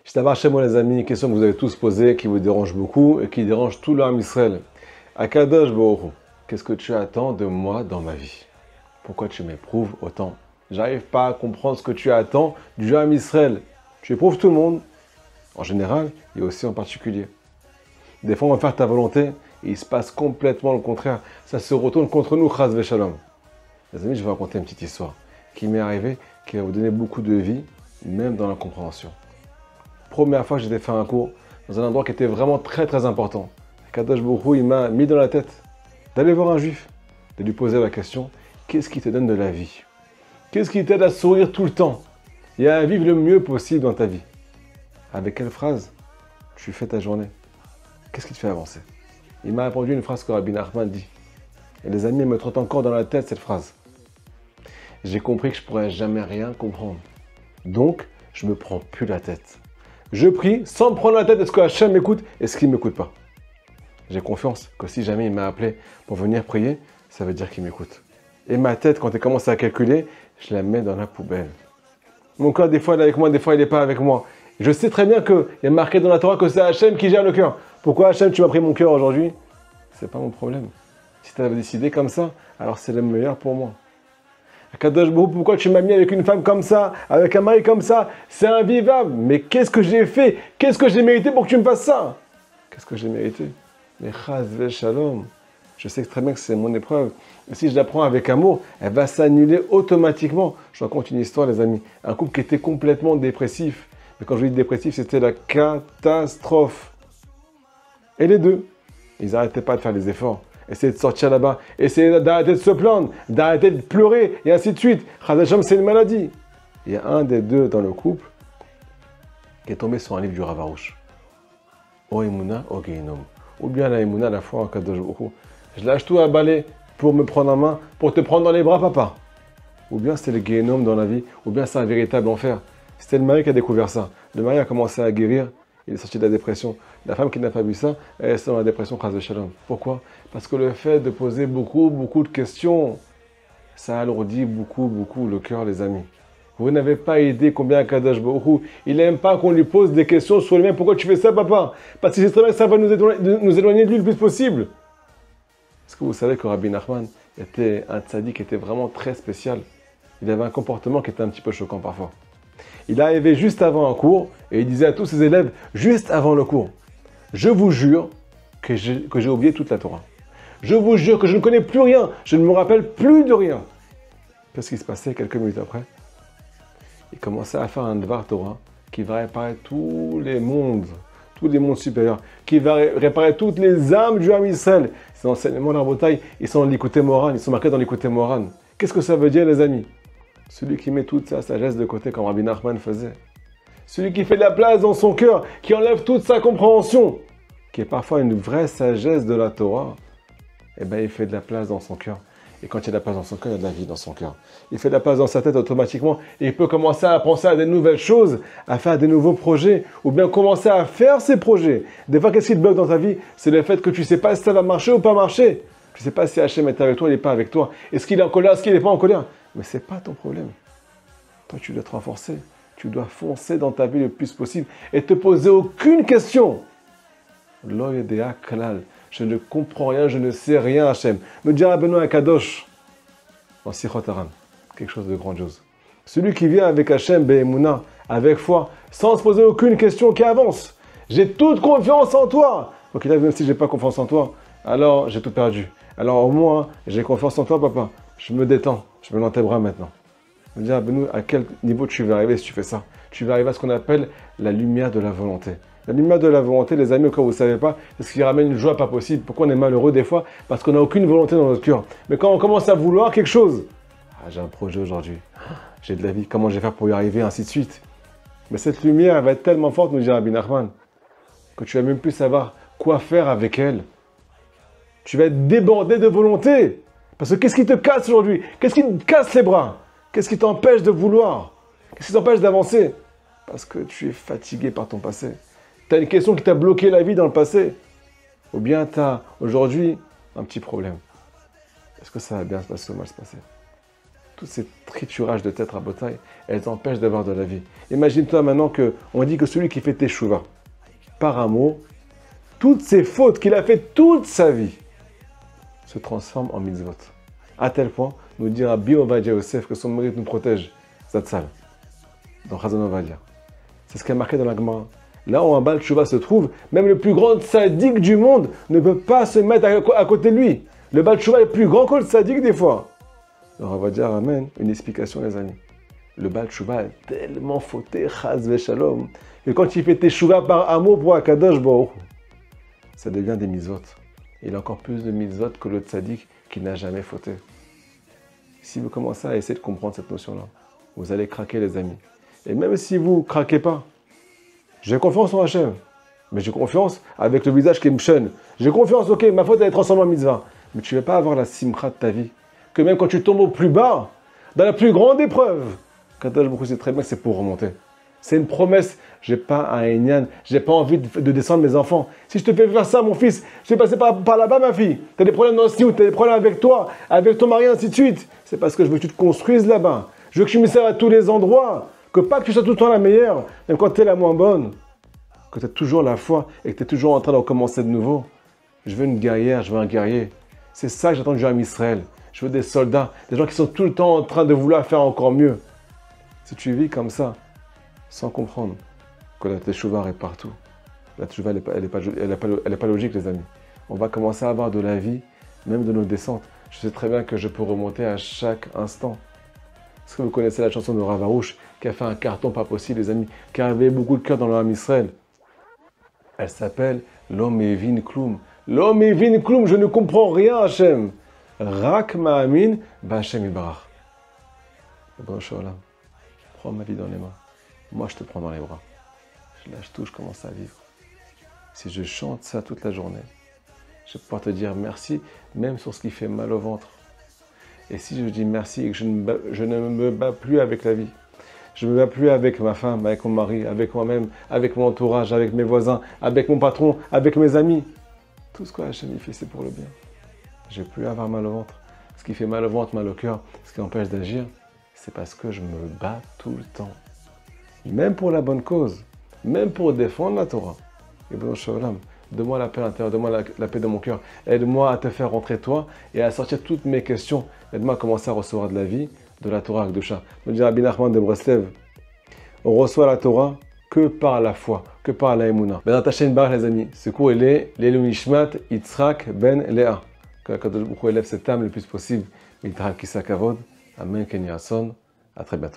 Shtabar Shemo les amis, une question que vous avez tous posée, qui vous dérange beaucoup et qui dérange tout l'âme Israël. Akadosh Baruch Hu, qu'est-ce que tu attends de moi dans ma vie? Pourquoi tu m'éprouves autant? J'arrive pas à comprendre ce que tu attends du âme Israël. Tu éprouves tout le monde, en général, et aussi en particulier. Des fois, on va faire ta volonté et il se passe complètement le contraire. Ça se retourne contre nous, chas v'shalom. Les amis, je vais raconter une petite histoire qui m'est arrivée, qui va vous donner beaucoup de vie, même dans la compréhension. Première fois que j'étais faire un cours dans un endroit qui était vraiment très très important. Kadosh Baruch Hu, il m'a mis dans la tête d'aller voir un juif, de lui poser la question, qu'est-ce qui te donne de la vie? Qu'est-ce qui t'aide à sourire tout le temps et à vivre le mieux possible dans ta vie? Avec quelle phrase tu fais ta journée? Qu'est-ce qui te fait avancer? Il m'a répondu une phrase que Rabbi Nachman dit. Et les amis me trottent encore dans la tête cette phrase. J'ai compris que je ne pourrais jamais rien comprendre. Donc, je ne me prends plus la tête. Je prie sans me prendre la tête, est-ce que Hachem m'écoute, est-ce qu'il ne m'écoute pas? J'ai confiance que si jamais il m'a appelé pour venir prier, ça veut dire qu'il m'écoute. Et ma tête, quand elle commence à calculer, je la mets dans la poubelle. Mon cœur, des fois, il est avec moi, des fois, il n'est pas avec moi. Je sais très bien qu'il y a marqué dans la Torah que c'est Hachem qui gère le cœur. Pourquoi Hachem, tu m'as pris mon cœur aujourd'hui? C'est pas mon problème. Si tu avais décidé comme ça, alors c'est le meilleur pour moi. Kadosh Baruch Hu, pourquoi tu m'as mis avec une femme comme ça, avec un mari comme ça? C'est invivable. Mais qu'est-ce que j'ai fait? Qu'est-ce que j'ai mérité pour que tu me fasses ça? Qu'est-ce que j'ai mérité? Mais chas v'shalom. Je sais très bien que c'est mon épreuve. Et si je la prends avec amour, elle va s'annuler automatiquement. Je raconte une histoire, les amis. Un couple qui était complètement dépressif. Mais quand je dis dépressif, c'était la catastrophe. Et les deux, ils n'arrêtaient pas de faire des efforts. Essayer de sortir là-bas, essayer d'arrêter de se plaindre, d'arrêter de pleurer, et ainsi de suite. Chazacham, c'est une maladie. Il y a un des deux dans le couple qui est tombé sur un livre du Rav Arush. O Emouna, O Geinom. Ou bien la Emouna, la foi en Kadosh Baruch Hu. Je lâche tout à balai pour me prendre en main, pour te prendre dans les bras, papa. Ou bien c'est le Geinom dans la vie, ou bien c'est un véritable enfer. C'était le mari qui a découvert ça. Le mari a commencé à guérir. Il est sorti de la dépression. La femme qui n'a pas vu ça, elle est dans la dépression, chas v'shalom. Pourquoi? Parce que le fait de poser beaucoup de questions, ça alourdit beaucoup le cœur, les amis. Vous n'avez pas idée combien Kadosh Baruch Hu, il n'aime pas qu'on lui pose des questions sur lui-même. Pourquoi tu fais ça, papa? Parce que c'est très bien que ça va nous éloigner de lui le plus possible. Est-ce que vous savez que Rabbi Nachman était un tzaddik qui était vraiment très spécial? Il avait un comportement qui était un petit peu choquant parfois. Il arrivait juste avant un cours et il disait à tous ses élèves, juste avant le cours, je vous jure que j'ai oublié toute la Torah. Je vous jure que je ne connais plus rien, je ne me rappelle plus de rien. Qu'est-ce qui se passait quelques minutes après? Il commençait à faire un Dvar Torah qui va réparer tous les mondes supérieurs, qui va réparer toutes les âmes du âme Israël. Ces enseignements de la bataille, ils sont dans l'Ikouté Moran, ils sont marqués dans l'Ikouté Moran. Qu'est-ce que ça veut dire, les amis? Celui qui met toute sa sagesse de côté, comme Rabbi Nachman faisait. Celui qui fait de la place dans son cœur, qui enlève toute sa compréhension, qui est parfois une vraie sagesse de la Torah, eh bien, il fait de la place dans son cœur. Et quand il y a de la place dans son cœur, il y a de la vie dans son cœur. Il fait de la place dans sa tête automatiquement et il peut commencer à penser à des nouvelles choses, à faire des nouveaux projets, ou bien commencer à faire ses projets. Des fois, qu'est-ce qui te bloque dans ta vie? C'est le fait que tu ne sais pas si ça va marcher ou pas marcher. Tu ne sais pas si Hachem est avec toi, il n'est pas avec toi. Est-ce qu'il est en colère, est-ce qu'il n'est pas en colère? Mais ce n'est pas ton problème. Toi, tu dois te renforcer. Tu dois foncer dans ta vie le plus possible et te poser aucune question. L'oyedea klal. Je ne comprends rien, je ne sais rien, Hachem. Me dit Rabbeinu Akadosh dans Sichot Haran, quelque chose de grandiose. Celui qui vient avec Hachem, Be'emouna, avec foi, sans se poser aucune question, qui avance. J'ai toute confiance en toi. Donc il a même si je n'ai pas confiance en toi, alors j'ai tout perdu. Alors au moins, j'ai confiance en toi, papa. Je me détends, je me mets dans tes bras maintenant. Me dit Rabbeinu, à quel niveau tu vas arriver si tu fais ça? Tu vas arriver à ce qu'on appelle la lumière de la volonté. La lumière de la volonté, les amis, quand vous ne savez pas, c'est ce qui ramène une joie pas possible. Pourquoi on est malheureux des fois? Parce qu'on n'a aucune volonté dans notre cœur. Mais quand on commence à vouloir quelque chose, j'ai un projet aujourd'hui, j'ai de la vie, comment je vais faire pour y arriver, ainsi de suite. Mais cette lumière, elle va être tellement forte, nous dit Rabbi Nachman, que tu vas même plus savoir quoi faire avec elle. Tu vas être débordé de volonté. Parce que qu'est-ce qui te casse aujourd'hui? Qu'est-ce qui te casse les bras? Qu'est-ce qui t'empêche de vouloir? Qu'est-ce qui t'empêche d'avancer? Parce que tu es fatigué par ton passé. Tu as une question qui t'a bloqué la vie dans le passé. Ou bien tu as aujourd'hui un petit problème. Est-ce que ça va bien se passer ou mal se passer? tous ces triturages de tête à bataille, elles empêchent d'avoir de la vie. Imagine-toi maintenant qu'on dit que celui qui fait teshuva, par amour, toutes ces fautes qu'il a faites toute sa vie, se transforment en mitzvot. À tel point, nous dit Rabbi Ovadia Yosef que son mérite nous protège. Zatzal, dans Chazon Ovadia. C'est ce qui est marqué dans la Gemara. Là où un Baal Tshuva se trouve, même le plus grand tzaddik du monde ne peut pas se mettre à côté de lui. Le Baal Tshuva est plus grand que le tzaddik des fois. Alors on va dire ramène une explication les amis. Le Baal Tshuva est tellement fauté, chaz veshalom, que quand il fait teshuva par amour pour Akadosh Baruch Hu, ça devient des mitzvot. Il a encore plus de mitzvot que le tzaddik qui n'a jamais fauté. Si vous commencez à essayer de comprendre cette notion-là, vous allez craquer les amis. Et même si vous ne craquez pas, j'ai confiance en Hachem, mais j'ai confiance avec le visage qui me chaîne. J'ai confiance, ok, ma faute elle est transformée en mitzvah. Mais tu ne vas pas avoir la simcha de ta vie. Que même quand tu tombes au plus bas, dans la plus grande épreuve, Kadosh Baruch Hu sait très bien que c'est pour remonter. C'est une promesse. Je n'ai pas un Enyan, je n'ai pas envie de descendre mes enfants. Si je te fais faire ça, mon fils, je vais passer par là-bas, ma fille. Tu as des problèmes dans le siout, tu as des problèmes avec toi, avec ton mari, ainsi de suite. C'est parce que je veux que tu te construises là-bas. Je veux que tu me serves à tous les endroits. Que pas que tu sois tout le temps la meilleure, même quand tu es la moins bonne. Que tu as toujours la foi et que tu es toujours en train de recommencer de nouveau. Je veux une guerrière, je veux un guerrier. C'est ça que j'attends du Ham Israël. Je veux des soldats, des gens qui sont tout le temps en train de vouloir faire encore mieux. Si tu vis comme ça, sans comprendre que la teshuva est partout, la teshuva, elle n'est pas logique, les amis. On va commencer à avoir de la vie, même de nos descentes. Je sais très bien que je peux remonter à chaque instant. Est-ce que vous connaissez la chanson de Rav Arush, qui a fait un carton pas possible, les amis, qui avait beaucoup de cœur dans le Ham Israël? Elle s'appelle L'homme evin kloum. L'homme evin kloum, je ne comprends rien, Hachem. Rak ma'amin, b'Hachem ibarach. Bon, Shalom. Prends ma vie dans les mains. Moi, je te prends dans les bras. Je lâche tout, je commence à vivre. Si je chante ça toute la journée, je vais pouvoir te dire merci, même sur ce qui fait mal au ventre. Et si je dis merci et que je ne me bats plus avec la vie, je ne me bats plus avec ma femme, avec mon mari, avec moi-même, avec mon entourage, avec mes voisins, avec mon patron, avec mes amis, tout ce que Hachem fait, c'est pour le bien. Je ne vais plus avoir mal au ventre. Ce qui fait mal au ventre, mal au cœur, ce qui empêche d'agir, c'est parce que je me bats tout le temps. Même pour la bonne cause, même pour défendre la Torah. Et bon, Shalom, donne-moi la paix à l'intérieur, donne-moi la paix de mon cœur. Aide-moi à te faire rentrer toi et à sortir toutes mes questions. Aide-moi à commencer à recevoir de la vie, de la Torah Akdosha. Me dit Rabbi Nachman de Breslev, on reçoit la Torah que par la foi, que par la Emouna. Ben attachez une barre, les amis. Ce cours, il est l'Elu Nishmat Yitzhak Ben Léa. Que Kadosh Baruch Hu élève cette âme le plus possible. Yitzhak Kisa Kavod. Amen, Ken Yason. À très bientôt.